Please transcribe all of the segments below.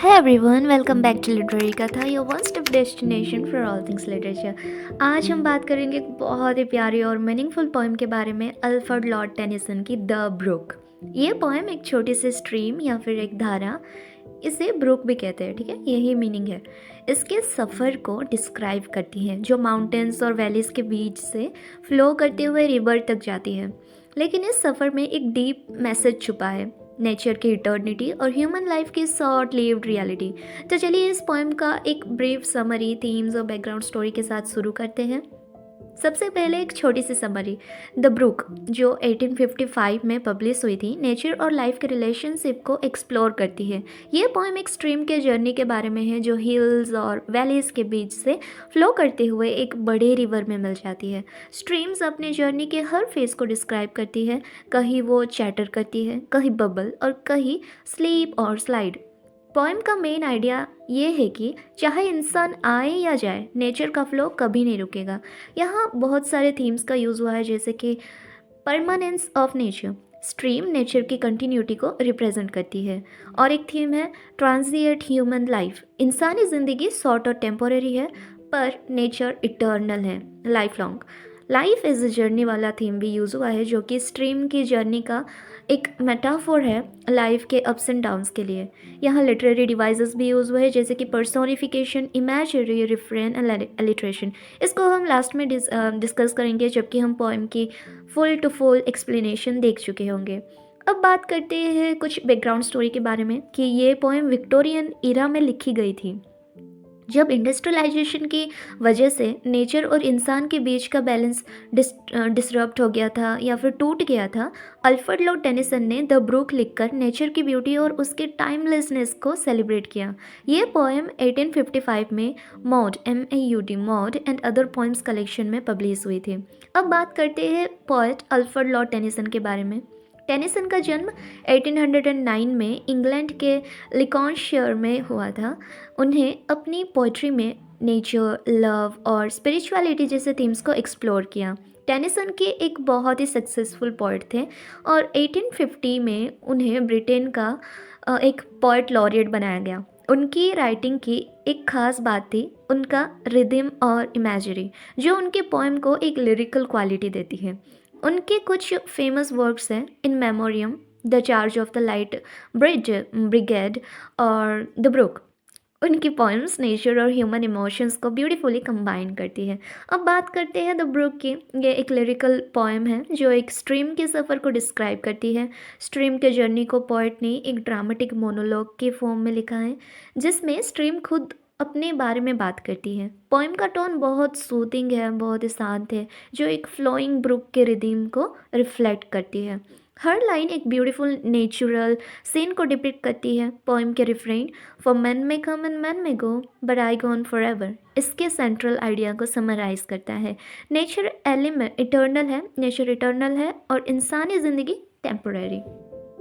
Hey everyone, welcome back to Literary कथा, your one step destination for all things literature। आज हम बात करेंगे एक बहुत ही प्यारी और मीनिंगफुल पोएम के बारे में, अल्फ्रेड लॉर्ड टेनिसन की द ब्रुक। ये पोएम एक छोटी सी स्ट्रीम या फिर एक धारा, इसे ब्रुक भी कहते हैं, ठीक है, यही मीनिंग है। इसके सफ़र को डिस्क्राइब करती है जो माउंटेन्स और वैलीज़ के बीच से फ्लो करते हुए रिवर तक जाती है। लेकिन इस सफ़र में एक डीप मैसेज छुपा है, नेचर की इटर्निटी और ह्यूमन लाइफ की शॉर्ट लिव्ड रियलिटी। तो चलिए इस पोएम का एक ब्रीफ समरी, थीम्स और बैकग्राउंड स्टोरी के साथ शुरू करते हैं। सबसे पहले एक छोटी सी समरी। द ब्रुक जो 1855 में पब्लिश हुई थी, नेचर और लाइफ के रिलेशनशिप को एक्सप्लोर करती है। ये पोएम एक स्ट्रीम के जर्नी के बारे में है जो हिल्स और वैलीज़ के बीच से फ्लो करते हुए एक बड़े रिवर में मिल जाती है। स्ट्रीम्स अपने जर्नी के हर फेज़ को डिस्क्राइब करती है, कहीं वो चैटर करती है, कहीं बबल और कहीं स्लीप और स्लाइड। पोएम का मेन आइडिया ये है कि चाहे इंसान आए या जाए, नेचर का फ्लो कभी नहीं रुकेगा। यहाँ बहुत सारे थीम्स का यूज़ हुआ है, जैसे कि permanence of nature, stream nature की कंटिन्यूटी को रिप्रेजेंट करती है। और एक थीम है ट्रांजिएंट ह्यूमन लाइफ, इंसानी ज़िंदगी शॉर्ट और टेम्पोरेरी है पर नेचर इटर्नल है, life long. Life is a journey वाला थीम भी यूज़ हुआ है, जो कि स्ट्रीम की जर्नी का एक मेटाफोर है लाइफ के अप्स एंड डाउन्स के लिए। यहाँ लिटरेरी डिवाइसेस भी यूज़ हुए हैं, जैसे कि personification, imagery, refrain and alliteration. इसको हम लास्ट में डिस्कस करेंगे जबकि हम पोएम की फुल टू फुल एक्सप्लेनेशन देख चुके होंगे। अब बात करते हैं कुछ बैकग्राउंड स्टोरी के बारे में कि ये पोएम विक्टोरियन इरा में लिखी गई थी, जब इंडस्ट्रियलाइजेशन की वजह से नेचर और इंसान के बीच का बैलेंस डिसरप्ट हो गया था या फिर टूट गया था। अल्फ्रेड लॉर्ड टेनिसन ने द ब्रुक लिखकर नेचर की ब्यूटी और उसके टाइमलेसनेस को सेलिब्रेट किया। ये पोएम 1855 में mod MAUD mod and other poems collection में पब्लिश हुई थी। अब बात करते हैं पोएट अल्फ्रेड लॉर्ड टेनिसन के बारे में। टेनिसन का जन्म 1809 में इंग्लैंड के लिकॉनशायर में हुआ था। उन्हें अपनी पोइट्री में नेचर, लव और स्पिरिचुअलिटी जैसे थीम्स को एक्सप्लोर किया। टेनिसन के एक बहुत ही सक्सेसफुल पोइट थे और 1850 में उन्हें ब्रिटेन का एक पोइट लॉरिएट बनाया गया। उनकी राइटिंग की एक ख़ास बात थी उनका रिदम और इमेजरी, जो उनके पोएम को एक लिरिकल क्वालिटी देती है। उनके कुछ फेमस वर्क्स हैं In Memoriam, The Charge of the Light Brigade और द ब्रुक। उनकी पोएम्स नेचर और ह्यूमन इमोशंस को ब्यूटीफुली कंबाइन करती है। अब बात करते हैं द ब्रुक की। ये एक लिरिकल पोएम है जो एक स्ट्रीम के सफ़र को डिस्क्राइब करती है। स्ट्रीम के जर्नी को पोएट ने एक ड्रामेटिक मोनोलॉग के फॉर्म में लिखा है, जिसमें स्ट्रीम खुद अपने बारे में बात करती है। पोएम का टोन बहुत सूथिंग है, बहुत ही शांत है, जो एक फ्लोइंग ब्रुक के रिदम को रिफ्लेक्ट करती है। हर लाइन एक ब्यूटीफुल नेचुरल सीन को डिपिक्ट करती है। पोएम के refrain, for men may come and men may go but I go on for ever, इसके सेंट्रल आइडिया को समराइज करता है। नेचर एलिमेंट इटर्नल है, नेचर इटर्नल है और इंसानी ज़िंदगी टेम्पोरेरी।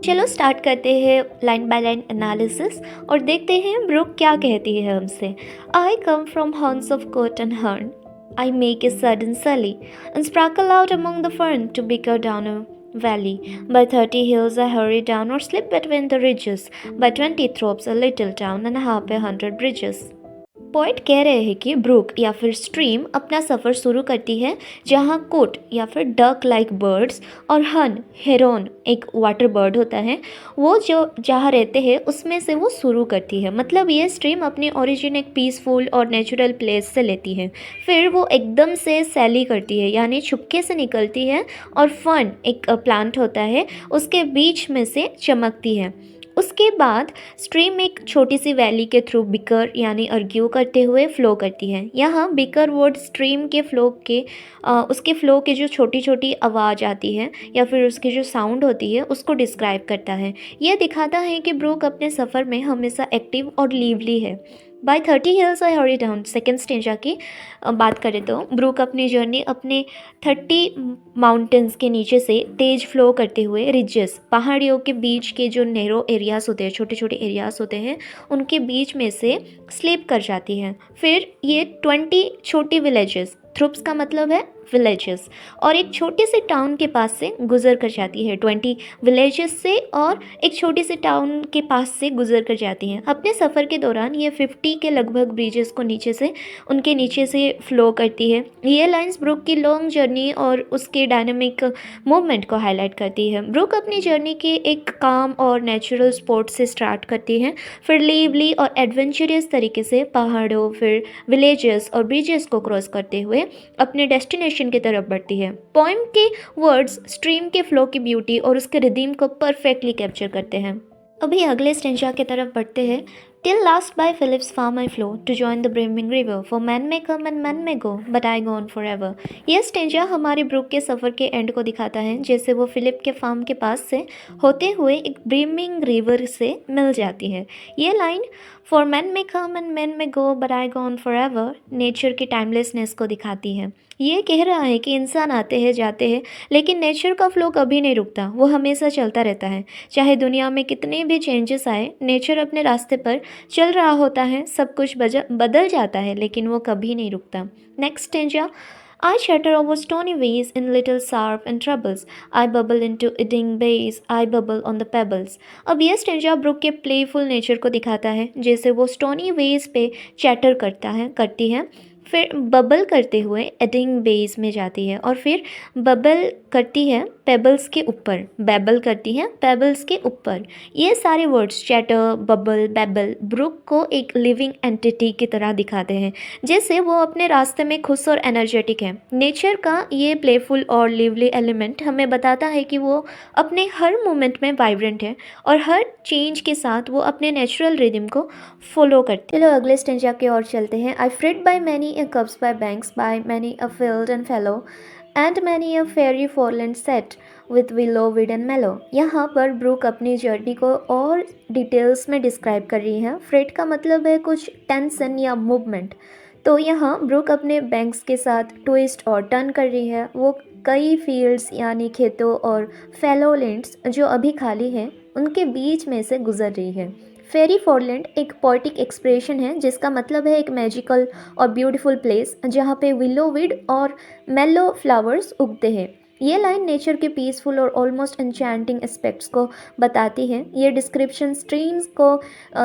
चलो स्टार्ट करते हैं लाइन बाय लाइन एनालिसिस और देखते हैं ब्रुक क्या कहती है हमसे। आई कम फ्रॉम हॉर्न्स of coot and hern, I make a sudden sally and sparkle out among the fern to bicker down a valley. By 30 hills I hurry down or slip between the ridges. By 20 thorps a little town and half a hundred bridges. Poet कह रहे हैं कि book या फिर stream अपना सफ़र शुरू करती है जहाँ कोट या फिर डक लाइक बर्ड्स और हन, हेरोन एक वाटर बर्ड होता है, वो जो जहाँ रहते हैं उसमें से वो शुरू करती है। मतलब ये स्ट्रीम अपनी ओरिजिन एक पीसफुल और नेचुरल प्लेस से लेती है, फिर वो एकदम से सैली करती है यानी छुपके से निकलती है और फन एक प्लांट होता है उसके बीच में से चमकती है। उसके बाद स्ट्रीम एक छोटी सी वैली के थ्रू बिकर यानी अर्ग्यू करते हुए फ़्लो करती है। यहाँ बिकर वर्ड स्ट्रीम के फ़्लो के उसके फ़्लो के जो छोटी छोटी आवाज़ आती है या फिर उसकी जो साउंड होती है उसको डिस्क्राइब करता है। यह दिखाता है कि ब्रुक अपने सफ़र में हमेशा एक्टिव और लिवली है। बाय 30 हिल्स आई हरी डाउन, सेकेंड स्टेंजा की बात करें तो ब्रुक अपनी जर्नी अपने 30 माउंटेन्स के नीचे से तेज फ्लो करते हुए रिजेस, पहाड़ियों के बीच के जो नैरो एरियाज़ होते हैं, छोटे छोटे एरियाज़ होते हैं, उनके बीच में से स्लिप कर जाती है। फिर ये 20 छोटी विलेजेस, थ्रुप्स का मतलब है विलेजेस और एक छोटे से टाउन के पास से गुजर कर जाती है। 20 विलेजेस से और एक छोटे से टाउन के पास से गुजर कर जाती हैं। अपने सफ़र के दौरान ये 50 के लगभग ब्रिजेस को उनके नीचे से फ्लो करती है। ये लाइंस ब्रुक की लॉन्ग जर्नी और उसके डायनामिक मूवमेंट को हाईलाइट करती है। ब्रुक अपनी जर्नी के एक काम और नेचुरल स्पॉट से स्टार्ट करती हैं, फिर लीवली और एडवेंचरस तरीके से पहाड़ों, फिर विलेजेस और ब्रिजेस को क्रॉस करते हुए अपने डेस्टिनेशन की तरफ बढ़ती है। पोएम के वर्ड्स स्ट्रीम के फ्लो की ब्यूटी और उसके रिदम को परफेक्टली कैप्चर करते हैं। अभी अगले स्टेंजा की तरफ बढ़ते हैं। Till last by Philip's farm I flow to join the brimming river. For men may come and men may go, but I go on forever. यह स्टेंजा हमारे ब्रुक के सफ़र के एंड को दिखाता है, जैसे वो फिलिप के फार्म के पास से होते हुए एक ब्रिमिंग रिवर से मिल जाती है। ये line for men may come and men may go but I go on for ever nature की टाइमलेसनेस को दिखाती है। ये कह रहा है कि इंसान आते हैं जाते हैं, लेकिन नेचर का फ्लो कभी नहीं रुकता, वो हमेशा चलता रहता है। चाहे दुनिया में कितने भी चेंजेस आए, नेचर अपने रास्ते पर चल रहा होता है। सब कुछ बदल जाता है, लेकिन वो कभी नहीं रुकता। Next stanza I chatter over stony ways in little surf and troubles. I bubble into eating bays. I bubble on the pebbles. अब यह स्टेंजा ब्रुक के प्लेफुल नेचर को दिखाता है, जैसे वो स्टोनी वेज पे चैटर करती है, फिर बबल करते हुए एडिंग बेस में जाती है और फिर बबल करती है पेबल्स के ऊपर, बेबल करती है पेबल्स के ऊपर। ये सारे words chatter, bubble, babble brook को एक लिविंग एंटिटी की तरह दिखाते हैं, जैसे वो अपने रास्ते में खुश और एनर्जेटिक है। नेचर का ये प्लेफुल और लिवली एलिमेंट हमें बताता है कि वो अपने हर मोमेंट में वाइब्रेंट है और हर चेंज के साथ वो अपने नेचुरल रिदम को फॉलो करते हैं। चलो अगले स्टेंजा की ओर चलते हैं। I fret by many a cups by banks by many a field and fallow and many a fairy foreland set with willow weed and mallow। यहाँ पर ब्रुक अपनी जर्नी को और डिटेल्स में डिस्क्राइब कर रही है। फ्रेड का मतलब है कुछ टेंशन या मूवमेंट, तो यहाँ ब्रुक अपने बैंक्स के साथ ट्विस्ट और टर्न कर रही है। वो कई फील्ड्स यानी खेतों और फैलो लैंड्स जो अभी खाली हैं उनके बीच में से गुजर रही है। फेरी फॉरलैंड एक पोइटिक एक्सप्रेशन है जिसका मतलब है एक मैजिकल और ब्यूटीफुल प्लेस जहाँ पे विलो वीड और मेलो फ्लावर्स उगते हैं। ये लाइन नेचर के पीसफुल और ऑलमोस्ट एन्चेंटिंग एस्पेक्ट्स को बताती है। ये डिस्क्रिप्शन स्ट्रीम्स को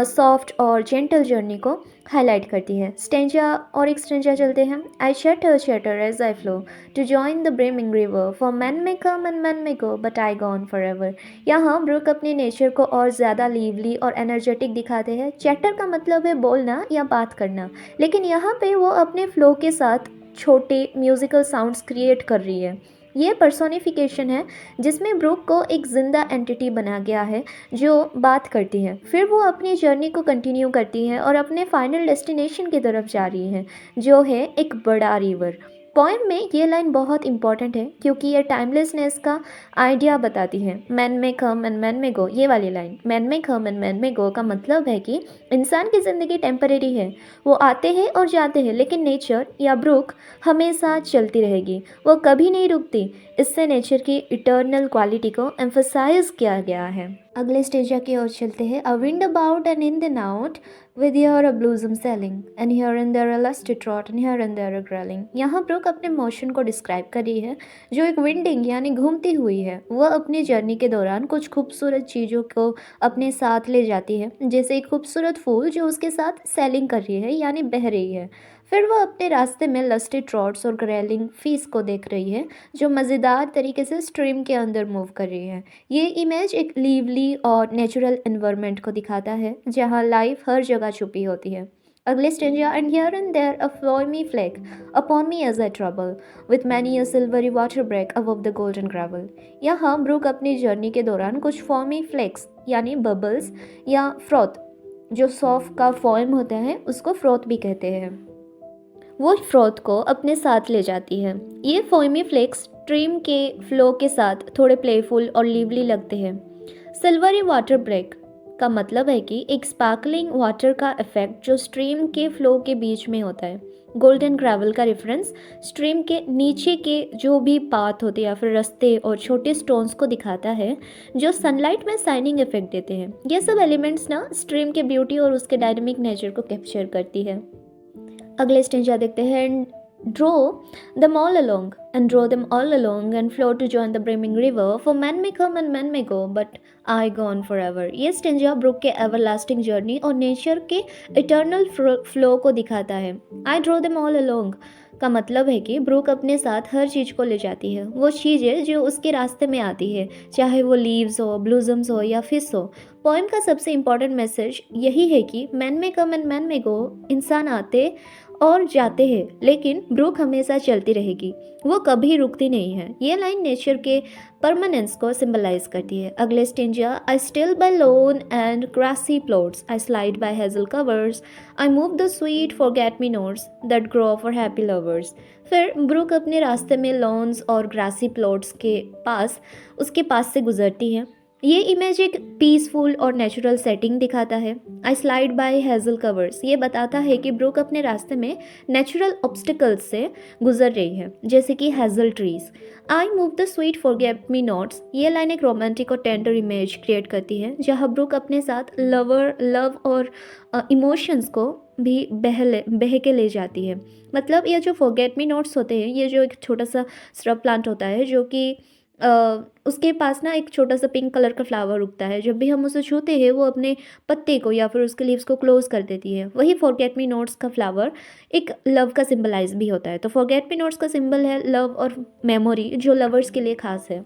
सॉफ्ट और जेंटल जर्नी को हाईलाइट करती है। स्टेंजा और एक स्टेंजा चलते हैं। I chatter as I flow to join the brimming river for men may come and men may go but I go on for ever. यहाँ ब्रुक अपने नेचर को और ज़्यादा लिवली और एनर्जेटिक दिखाते हैं। चैटर का मतलब है बोलना या बात करना, लेकिन यहाँ पे वो अपने फ्लो के साथ छोटे म्यूजिकल साउंड्स क्रिएट कर रही है। ये पर्सोनिफिकेशन है जिसमें ब्रुक को एक जिंदा एंटिटी बना गया है जो बात करती है, फिर वो अपनी जर्नी को कंटिन्यू करती है और अपने फाइनल डेस्टिनेशन की तरफ जा रही है, जो है एक बड़ा रिवर। पोएम में ये लाइन बहुत इंपॉर्टेंट है क्योंकि ये टाइमलेसनेस का आइडिया बताती है। Man may come and men may गो, ये वाली line man may come and men may गो का मतलब है कि इंसान की ज़िंदगी टेम्परेरी है, वो आते हैं और जाते हैं, लेकिन नेचर या ब्रुक हमेशा चलती रहेगी, वो कभी नहीं रुकती। इससे नेचर की इटर्नल क्वालिटी को एम्फसाइज किया गया है। अगले स्टेजा की ओर चलते हैं। A wind about and in and out with here a blossom selling and here and there a lusty trot and here and there a growling। यहाँ ब्रुक अपने मोशन को डिस्क्राइब कर रही है जो एक विंडिंग यानी घूमती हुई है। वह अपनी जर्नी के दौरान कुछ खूबसूरत चीज़ों को अपने साथ ले जाती है, जैसे एक खूबसूरत फूल जो उसके साथ सेलिंग कर रही है यानी बह रही है। फिर वह अपने रास्ते में लस्टी ट्रॉट्स और ग्रेलिंग फीस को देख रही है जो मज़ेदार तरीके से स्ट्रीम के अंदर मूव कर रही है। ये इमेज एक लिवली और नेचुरल एनवायरनमेंट को दिखाता है जहाँ लाइफ हर जगह छुपी होती है। अगले stanza and here and there a foamy flake upon me as I travel with many a silvery water break above the golden gravel. यहाँ ब्रुक अपनी जर्नी के दौरान कुछ फॉर्मी फ्लैग्स यानी बबल्स या फ्रॉथ, जो सॉफ का फॉर्म होता है उसको फ्रॉथ भी कहते हैं, वो फ्रॉथ को अपने साथ ले जाती है। ये फोमी फ्लेक्स स्ट्रीम के फ्लो के साथ थोड़े प्लेफुल और लिवली लगते हैं। सिल्वरी वाटर ब्रेक का मतलब है कि एक स्पार्कलिंग वाटर का इफेक्ट जो स्ट्रीम के फ्लो के बीच में होता है। गोल्डन ग्रेवल का रेफरेंस स्ट्रीम के नीचे के जो भी पाथ होते हैं या फिर रास्ते और छोटे स्टोन्स को दिखाता है जो सनलाइट में शाइनिंग इफेक्ट देते हैं। ये सब एलिमेंट्स ना स्ट्रीम के ब्यूटी और उसके डायनामिक नेचर को कैप्चर करती है। अगले स्टेंजा देखते हैं। Draw them all along, and draw them all along, and flow to join the brimming river. For men may come and men may go, but I go on forever. ये stanza book के everlasting journey और nature के eternal flow को दिखाता है. I draw them all along का मतलब है कि ब्रुक अपने साथ हर चीज़ को ले जाती है, वो चीज़ें जो उसके रास्ते में आती है, चाहे वो लीव्स हो, ब्लूजम्स हो या फिश हो. पोएम का सबसे इम्पॉर्टेंट मैसेज यही है कि man may come and men may गो. इंसान आते और जाते हैं, लेकिन ब्रुक हमेशा चलती रहेगी, वो कभी रुकती नहीं है. ये लाइन नेचर के परमानेंस को सिंबलाइज करती है. अगले stanza, I still by lone and grassy plots, I slide by hazel covers, I move the sweet forget me nots that grow for happy lovers. फिर ब्रुक अपने रास्ते में लॉन्स और ग्रासी प्लॉट्स के पास उसके पास से गुजरती है. ये इमेज एक पीसफुल और नेचुरल सेटिंग दिखाता है. आई स्लाइड बाय हेजल कवर्स ये बताता है कि ब्रुक अपने रास्ते में नेचुरल ऑब्स्टिकल्स से गुजर रही है, जैसे कि hazel trees. I move the sweet forget me nots ये लाइन एक रोमांटिक और टेंडर इमेज क्रिएट करती है, जहाँ ब्रुक अपने साथ लव और इमोशंस को भी बह के ले जाती है. मतलब ये जो फॉरगेट मी नॉट्स होते हैं, ये जो एक छोटा सा स्रब प्लांट होता है, जो कि अ, उसके पास ना एक छोटा सा पिंक कलर का फ्लावर उगता है. जब भी हम उसे छूते हैं, वो अपने पत्ते को या फिर उसके लीव्स को क्लोज कर देती है. वही फॉरगेट मी नोट्स का फ्लावर एक लव का सिंबलाइज भी होता है. तो फॉरगेट मी नोट्स का सिंबल है लव और मेमोरी, जो लवर्स के लिए खास है.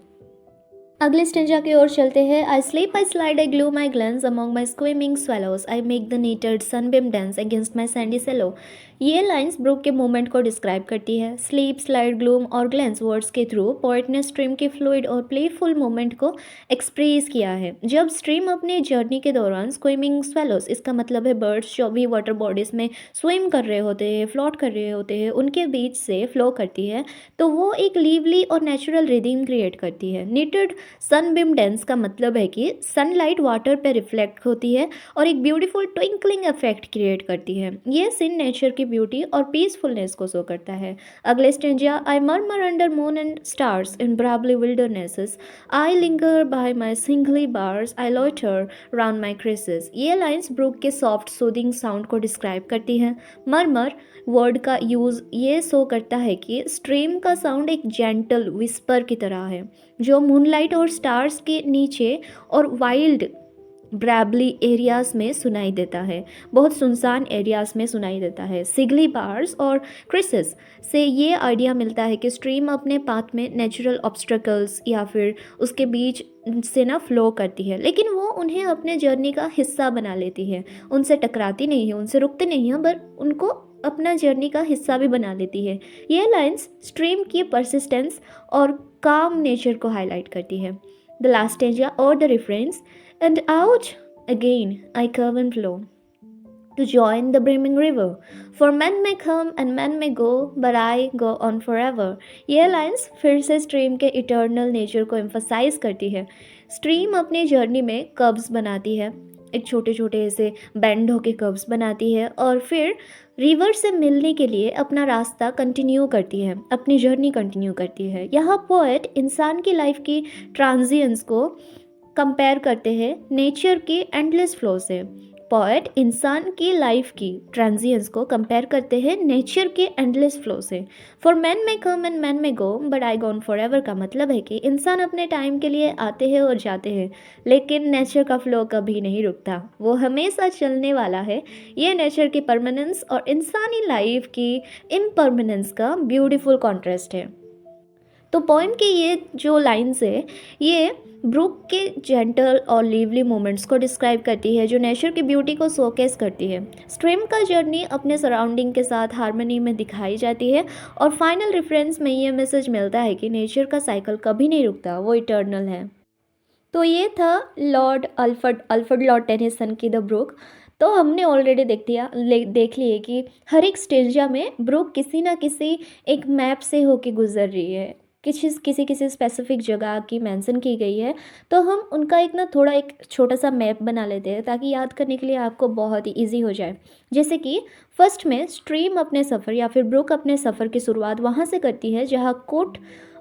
अगले स्टेंजा की ओर चलते हैं. I slip I slide I gloom my glance among my skimming swallows, I make the netted sunbeam dance against my sandy shallows. ये लाइंस ब्रुक के मूवमेंट को डिस्क्राइब करती है. स्लीप, स्लाइड, ग्लूम और ग्लेंस वर्ड्स के through poet ने stream के fluid और प्लेफुल मूवमेंट को एक्सप्रेस किया है. जब स्ट्रीम अपने जर्नी के दौरान स्क्विमिंग स्वेलोज, इसका मतलब है बर्ड्स जो भी वाटर बॉडीज में स्विम कर रहे होते हैं, फ्लोट कर रहे होते हैं, उनके बीच से फ्लो करती है, तो वो एक लीवली और नेचुरल रिदम क्रिएट करती है. नीटेड सनबिम डांस का मतलब है कि सनलाइट वाटर पे रिफ्लेक्ट होती है और एक ब्यूटीफुल ट्विंकलिंग इफेक्ट क्रिएट करती है. ये सीन नेचर की ब्यूटी और पीसफुलनेस को शो करता है. अगले stanza, I murmur under moon and stars in brambly wildernesses, I linger by my shingly bars, I loiter round my cresses. ये लाइंस ब्रुक के सॉफ्ट सूदिंग साउंड को describe करती हैं. मर्मर वर्ड का यूज़ ये शो करता है कि स्ट्रीम का साउंड एक जेंटल विस्पर की तरह है, जो मूनलाइट और स्टार्स के नीचे और वाइल्ड ब्रैबली एरियाज़ में सुनाई देता है, बहुत सुनसान एरियाज़ में सुनाई देता है. सिगली बार्स और क्रिसेस से ये आइडिया मिलता है कि स्ट्रीम अपने पाथ में नेचुरल ऑब्स्ट्रकल्स या फिर उसके बीच से ना फ्लो करती है, लेकिन वो उन्हें अपने जर्नी का हिस्सा बना लेती है. उनसे टकराती नहीं है, उनसे रुकती नहीं है, पर उनको अपना जर्नी का हिस्सा भी बना लेती है. ये लाइंस स्ट्रीम की परसिस्टेंस और काम नेचर को हाईलाइट करती है. द लास्ट स्टेंजा और the reference, and out again I curve and flow to join the brimming river. For men may come and men may go, but I go on forever. ये lines फिर से stream के eternal nature को emphasise करती है. Stream अपनी journey में curves बनाती है, एक छोटे छोटे ऐसे बेंड होके कर्व्स बनाती है, और फिर रिवर से मिलने के लिए अपना रास्ता कंटिन्यू करती है, अपनी जर्नी कंटिन्यू करती है. यहाँ पोएट इंसान की लाइफ की ट्रांजियंस को कंपेयर करते हैं नेचर के एंडलेस फ्लो से. पोएट इंसान की लाइफ की ट्रांजियंस को कंपेयर करते हैं नेचर के एंडलेस फ्लो से. For men may come and men may go, but I go on for ever का मतलब है कि इंसान अपने टाइम के लिए आते हैं और जाते हैं, लेकिन नेचर का फ्लो कभी नहीं रुकता, वो हमेशा चलने वाला है. ये नेचर की परमानेंस और इंसानी लाइफ की इम्परमानेंस का ब्यूटीफुल कॉन्ट्रास्ट है. तो पोएम की ये जो लाइन्स है, ये ब्रुक के जेंटल और लिवली मोमेंट्स को डिस्क्राइब करती है, जो नेचर की ब्यूटी को शोकेस करती है. स्ट्रीम का जर्नी अपने सराउंडिंग के साथ हार्मनी में दिखाई जाती है, और फाइनल रेफरेंस में ये मैसेज मिलता है कि नेचर का साइकिल कभी नहीं रुकता, वो इटर्नल है. तो ये था अल्फ्रेड लॉर्ड टेनिसन की द ब्रुक. तो हमने ऑलरेडी देख लिए कि हर एक स्टेंजा में ब्रुक किसी ना किसी एक मैप से होके गुजर रही है, किसी स्पेसिफिक जगह की मेंशन की गई है. तो हम उनका एक ना थोड़ा एक छोटा सा मैप बना लेते हैं, ताकि याद करने के लिए आपको बहुत ही ईजी हो जाए. जैसे कि फर्स्ट में स्ट्रीम अपने सफ़र या फिर ब्रुक अपने सफ़र की शुरुआत वहाँ से करती है जहाँ कुट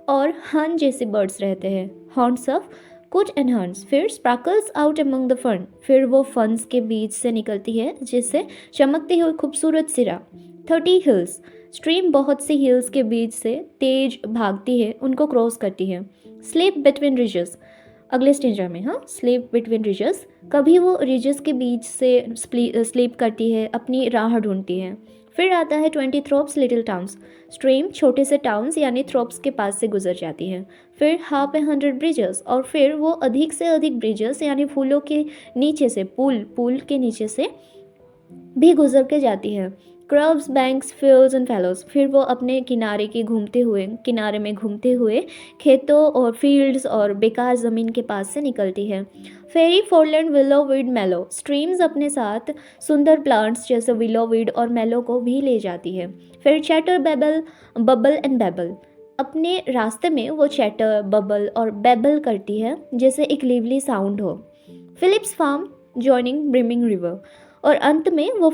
और हन जैसे बर्ड्स रहते हैं, हॉर्न्स ऑफ कुट एंड हर्न्स. फिर sparkles out among the fern, फिर वो फन्स के बीच से निकलती है जिससे चमकती हुई खूबसूरत सिरा. 30 हिल्स स्ट्रीम बहुत सी हिल्स के बीच से तेज भागती है, उनको क्रॉस करती है। स्लीप बिटवीन रिजेस, अगले स्टेंजा में, हाँ, स्लीप बिटवीन रिजेस, कभी वो रिजेस के बीच से स्लीप करती है, अपनी राह ढूंढती है। फिर आता है 20 थ्रोप्स लिटिल टाउन्स, स्ट्रीम छोटे से टाउन्स यानी थ्रोप्स के पास से गुजर जाती है। फिर हाफ ए 100 ब्रिजेस, और फिर वो अधिक से अधिक ब्रिजेस यानी फूलों के नीचे से, पुल के नीचे से भी गुजर के जाती है। क्रब्स, बैंक्स, फील्ड्स एंड फैलोज, फिर वो अपने किनारे में घूमते हुए खेतों और फील्ड्स और बेकार ज़मीन के पास से निकलती है। फेरी, फोरलैंड, विलो वीड, मेलो, स्ट्रीम्स अपने साथ सुंदर प्लांट्स जैसे विलो वीड और मेलो को भी ले जाती है। फिर chatter, babble, bubble and babble, अपने रास्ते में वो चैटर, बबल और बेबल करती है जैसे एक लिवली साउंड हो। Philip's farm, joining brimming river, और अंत में वो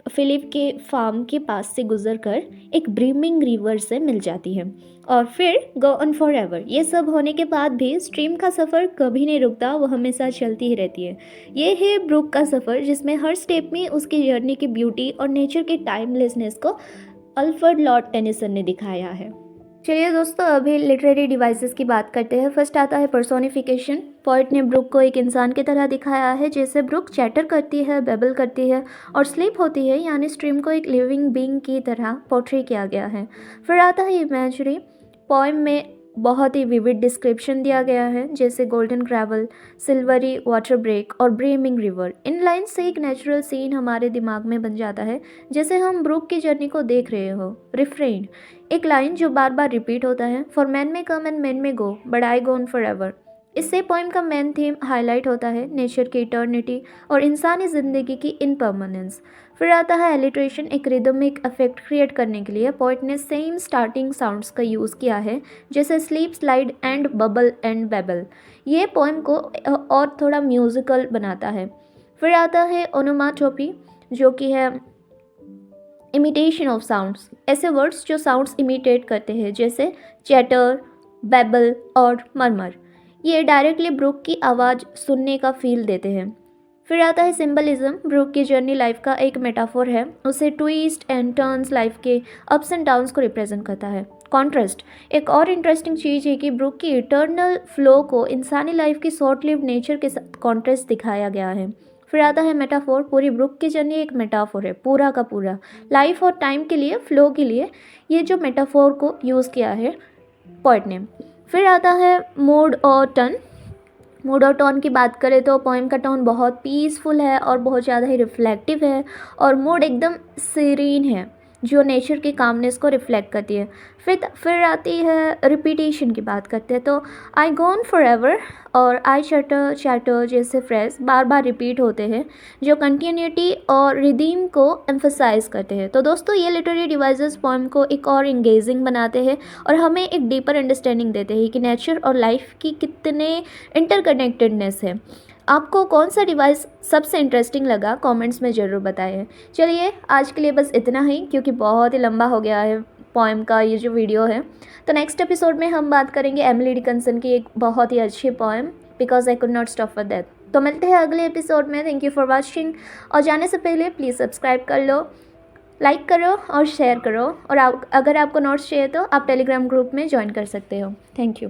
फिलिप के फार्म के पास से गुजरकर एक ब्रीमिंग रिवर से मिल जाती है। और फिर गो ऑन फॉर एवर, ये सब होने के बाद भी स्ट्रीम का सफ़र कभी नहीं रुकता, वो हमेशा चलती ही रहती है। ये है ब्रुक का सफ़र, जिसमें हर स्टेप में उसकी जर्नी की ब्यूटी और नेचर के टाइमलेसनेस को अल्फ्रेड लॉर्ड टेनिसन ने दिखाया है। चलिए दोस्तों, अभी लिटरेरी डिवाइसेस की बात करते हैं। फर्स्ट आता है पर्सोनिफिकेशन। पोइट ने ब्रुक को एक इंसान की तरह दिखाया है, जैसे ब्रुक चैटर करती है, बेबल करती है और स्लीप होती है, यानी स्ट्रीम को एक लिविंग बीइंग की तरह पोर्ट्रे किया गया है। फिर आता है इमेजरी। पोएम में बहुत ही विविड डिस्क्रिप्शन दिया गया है, जैसे golden gravel, silvery water break और ब्रीमिंग रिवर। इन लाइन से एक नेचुरल सीन हमारे दिमाग में बन जाता है, जैसे हम ब्रुक की जर्नी को देख रहे हो। रिफ्रेन, एक लाइन जो बार बार रिपीट होता है, for men may come and men may go but I go on for ever. इससे पोइम का मेन थीम हाईलाइट होता है, नेचर की इटर्निटी और इंसानी ज़िंदगी की इनपरमानेंस। फिर आता है एलिट्रेशन, एक रिदमिक इफेक्ट क्रिएट करने के लिए पोइट ने सेम स्टार्टिंग साउंड्स का यूज़ किया है, जैसे slip, slide and bubble and babble. ये पोइम को और थोड़ा म्यूज़िकल बनाता है। फिर आता है ओनोमाटोपी, जो कि है इमिटेशन ऑफ साउंड्स, ऐसे वर्ड्स जो साउंड्स इमिटेट करते हैं, जैसे चैटर, बेबल और मरमर। ये डायरेक्टली ब्रुक की आवाज़ सुनने का फील देते हैं। फिर आता है सिंबलिज्म। ब्रुक की जर्नी लाइफ का एक मेटाफोर है, उसे ट्विस्ट एंड टर्न्स लाइफ के अप्स एंड डाउन्स को रिप्रेजेंट करता है। कॉन्ट्रास्ट, एक और इंटरेस्टिंग चीज़ है कि ब्रुक की इटर्नल फ्लो को इंसानी लाइफ की शॉर्ट लिव्ड नेचर के साथ कॉन्ट्रास्ट दिखाया गया है। फिर आता है मेटाफोर। पूरी ब्रुक की जर्नी एक मेटाफोर है, पूरा का पूरा लाइफ और टाइम के लिए, फ्लो के लिए ये जो मेटाफोर को यूज़ किया है पोएट ने। फिर आता है मूड और टोन। मूड और टोन की बात करें तो पोएम का टोन बहुत पीसफुल है और बहुत ज़्यादा ही रिफ्लेक्टिव है, और मूड एकदम सीरीन है, जो नेचर की कामनेस को रिफ्लेक्ट करती है। फिर आती है रिपीटेशन की बात करते हैं, तो आई गॉन फॉर एवर और आई चैटर चैटर जैसे फ्रेज बार बार रिपीट होते हैं, जो कंटिन्यूटी और रिदीम को एम्फसाइज करते हैं। तो दोस्तों, ये लिटरेरी डिवाइसेस पोएम को एक और इंगेजिंग बनाते हैं और हमें एक डीपर अंडरस्टैंडिंग देते हैं कि नेचर और लाइफ की कितने इंटरकनेक्टेडनेस है। आपको कौन सा डिवाइस सबसे इंटरेस्टिंग लगा, कमेंट्स में ज़रूर बताएं। चलिए, आज के लिए बस इतना ही, क्योंकि बहुत ही लंबा हो गया है पोएम का ये जो वीडियो है। तो नेक्स्ट एपिसोड में हम बात करेंगे एमिली डिकिंसन की एक बहुत ही अच्छी poem, because I could not stop for that. तो मिलते हैं अगले एपिसोड में। थैंक यू फॉर वॉचिंग, और जाने से पहले प्लीज़ सब्सक्राइब कर लो, लाइक करो और शेयर करो, और अगर आपको नोट्स चाहिए तो आप टेलीग्राम ग्रुप में ज्वाइन कर सकते हो। Thank you.